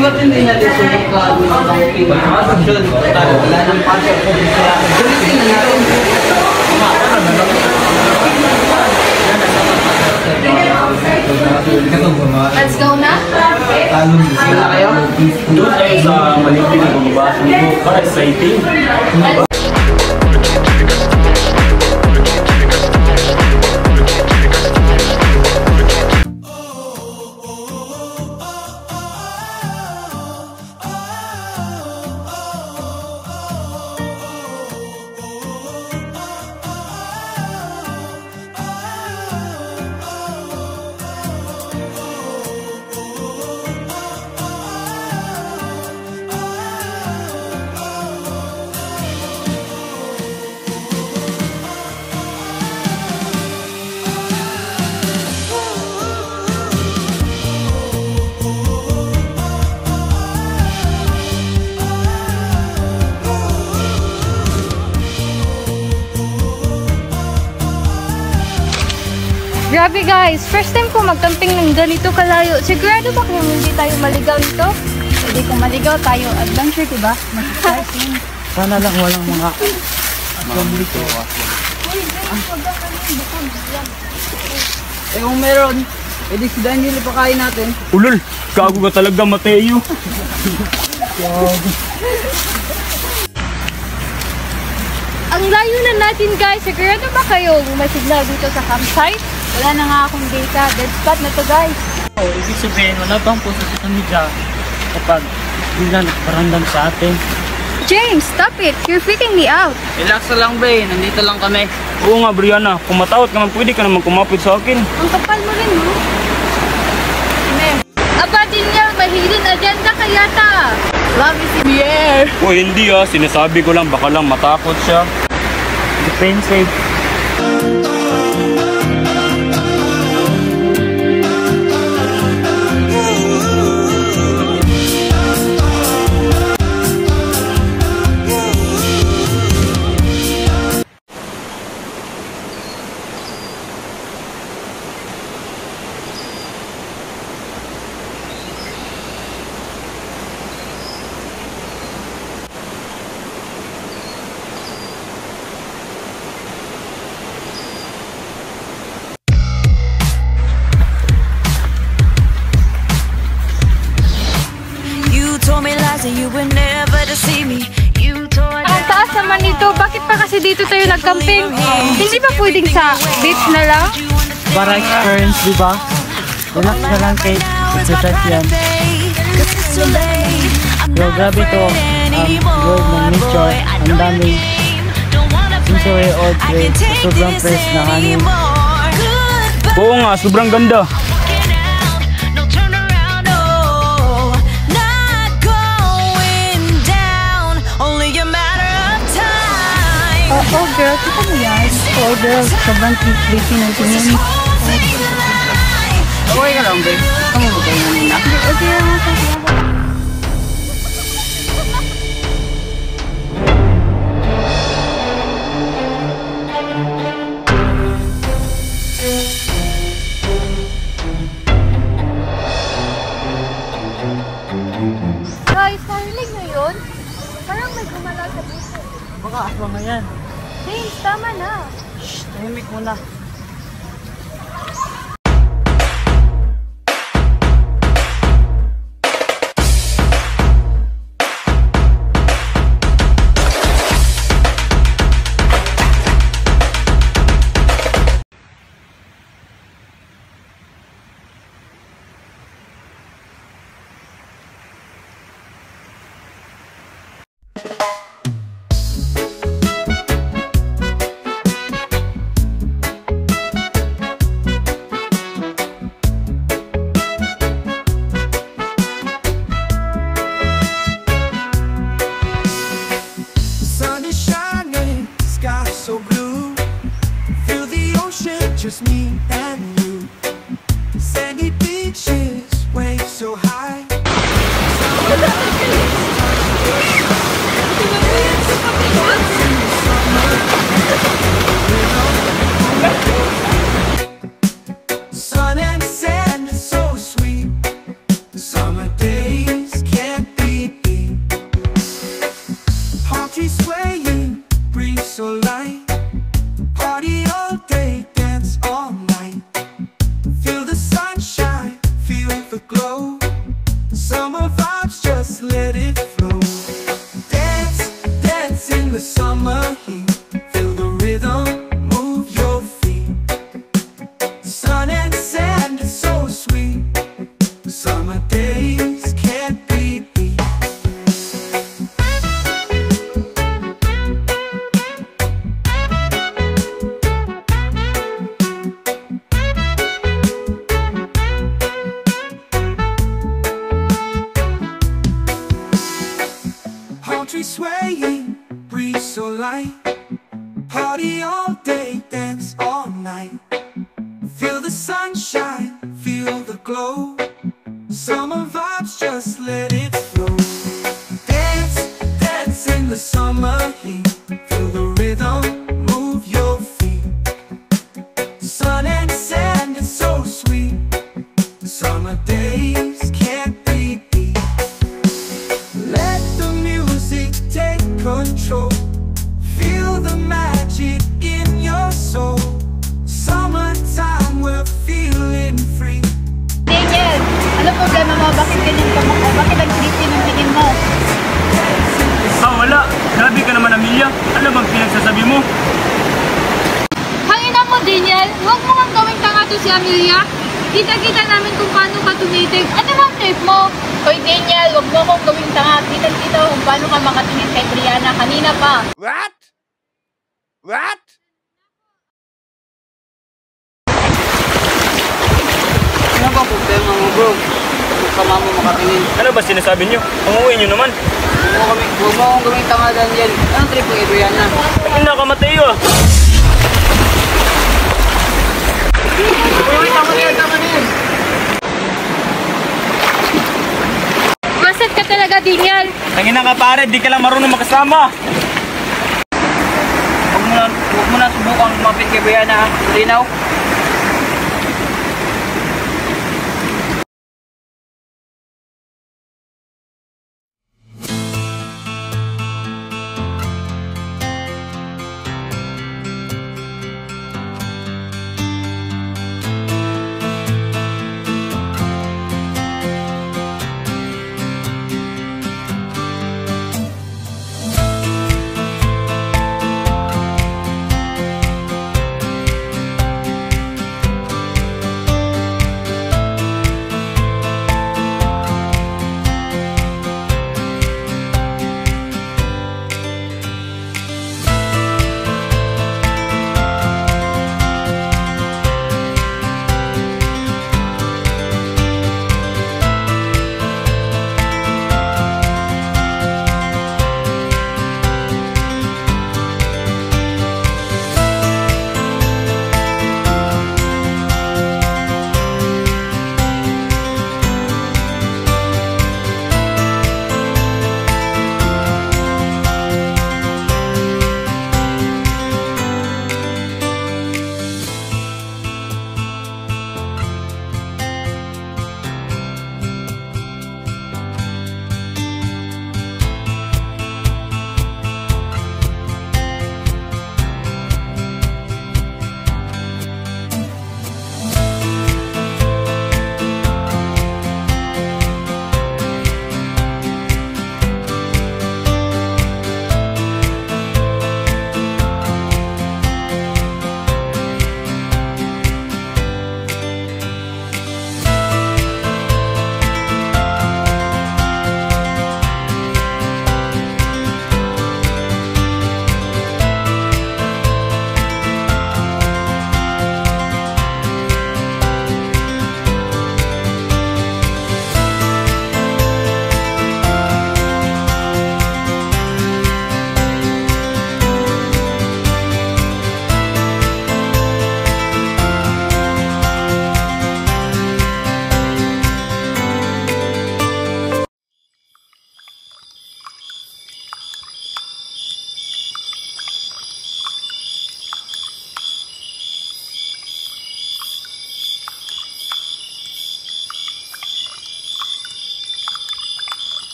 ba't hindi natin sulit ka ng camping? Wala nang pasok ko dito. Gamitin na natin. Let's go na? Wala kayo? Doon tayo sa Malipin na bumabasa mo. Para exciting. Grabe guys, first time ko magcamping ng ganito kalayo. Sigurado ba kung hindi tayo maligaw nito? Hindi kung maligaw tayo, adventure diba? Mag-exciting. Sana lang walang mga zombie ko. Eh kung meron, edi si Daniel ipakain natin. Ulol, gago ka talaga, Mateo. Ang layo na natin guys, sigurado ba kayo may signal dito sa campsite? Wala na nga akong data, dead spot na to guys. Oh, ibig sabihin, wala bang puso sa media kapag bigla nagparandam sa atin. James, stop it! You're freaking me out! Relax na lang be, nandito lang kami. Oo nga, Brianna, kung matawat ka man, pwede ka naman kumapit sa akin. Ang kapal mo rin, no? Aba din niya, may hidden agenda kaya ta! Love is in the air! O hindi sinasabi ko lang, baka lang matakot siya. Defensive. Ang taas naman nito, bakit pa kasi dito tayo nagcamping? Hindi ba pwedeng sa beach na lang? Para experience, di ba? Relax na lang kay exercise yan. Yo, grabe to. Good ng nature. Ang daming sensory all place. Sobrang fresh na hangin. Oo nga, sobrang ganda. Oh girl, kita mo yan? Oh girl, sobrang creepy ng tingin. Okay ka lang, babe. Kamu mo kayo na. Okay lang ako. Guys, narinig nyo yun? Parang may gumalaw sa puso. Baka aswang na yan. James, tama na. Shh, tahimik muna. Just me and you. Sandy beaches, waves so high. party all day, dance all night. Feel the sunshine, feel the glow. Summer vibes, just let it flow. Dance, dance in the summer heat. Feel the rhythm, move your feet. Sun and sand, it's so sweet. Summer days can't be beat. Let the music take control. Feel the magic in your soul. Summertime, we're feeling free. Daniel, ano problema mo? Bakit ganyan ka mo? Bakit ang creepy ng tingin mo? Wala. Grabe ka naman, Amelia. Ano bang pinagsasabi mo? Hangina mo, Daniel. Huwag mo kang gawing tanga to si Amelia. Kita-kita namin kung paano ka tumitig. Ano bang trip mo? Hoy, Daniel, huwag mo kong gawing tanga. Kita-kita kung paano ka makatingin kay Brianna kanina pa. What? What? Ano ba problema mo, bro? Kung sama mo makatingin. Ano ba sinasabi niyo? Umuwi niyo naman. Huwag mo akong gawing tanga, Daniel. Anong trip mo, Brianna? Ay, nakamatay yun. Tama na yan. Maset ka talaga, Daniel. Tangina ka pare, di ka lang marunong makasama. Huwag mo na subukan lumapit kay Brianna, ha? Linaw.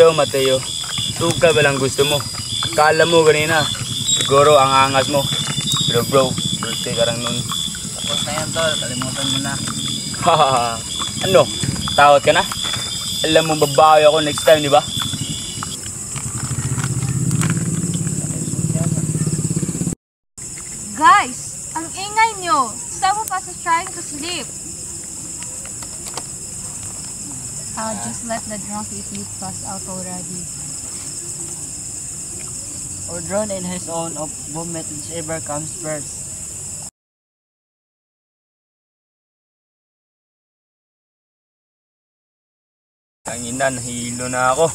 So, Mateo, suka ba lang gusto mo? Kala mo kanina, siguro ang angas mo. Pero bro, birthday ka lang nun. Tapos na yan, tol. Kalimutan mo na. Hahaha. Ano? Tawad ka na? Alam mo, babawi ako next time, di ba? Guys, ang ingay nyo. trying to sleep. I'll just let the drunk idiot pass out already. Or drown in his own of vomit whichever comes first. Ang ina, nahilo na ako.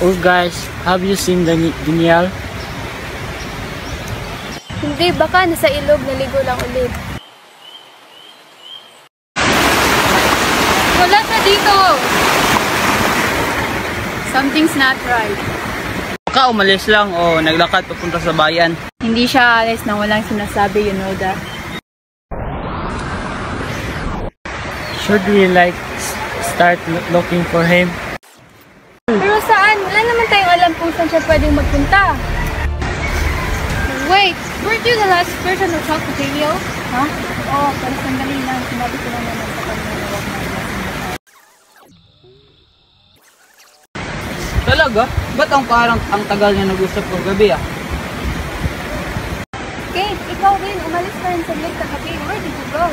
Oh guys, have you seen Daniel? Hindi, baka nasa ilog, naligo lang ulit. Wala siya dito! Something's not right. Baka umalis lang o naglakad papunta sa bayan. Hindi siya alis nang walang sinasabi, you know that. Should we start looking for him? Pero saan? Wala naman tayong alam kung saan siya pwedeng magpunta. Wait, weren't you the last person who talked to Daniel? Huh? Oo, pero sandali lang. Sinabi ko lang naman sa kanya na huwag na Talaga? Ba't ang tagal niya nag-usap ko gabi ah? Kate, ikaw rin. Umalis ka rin sa lake kagabi. Where did you go?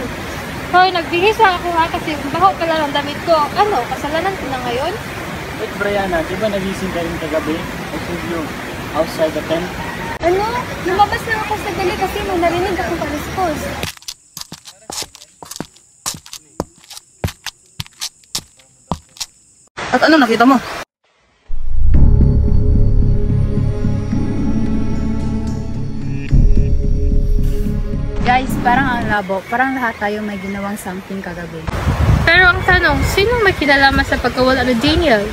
Hoy, nagbihis lang ako ha kasi baho pala ng damit ko. Ano, kasalanan ko na ngayon? Wait Brianna, di ba nagising ka rin kagabi? I saw you outside the tent. Ano? Lumabas lang ako sa gali kasi may narinig akong paliskos. At ano nakita mo? Guys, parang ang labo. Parang lahat tayo may ginawang something kagabi. Pero ang tanong, sino may kinalaman sa pagkawala ni Daniel?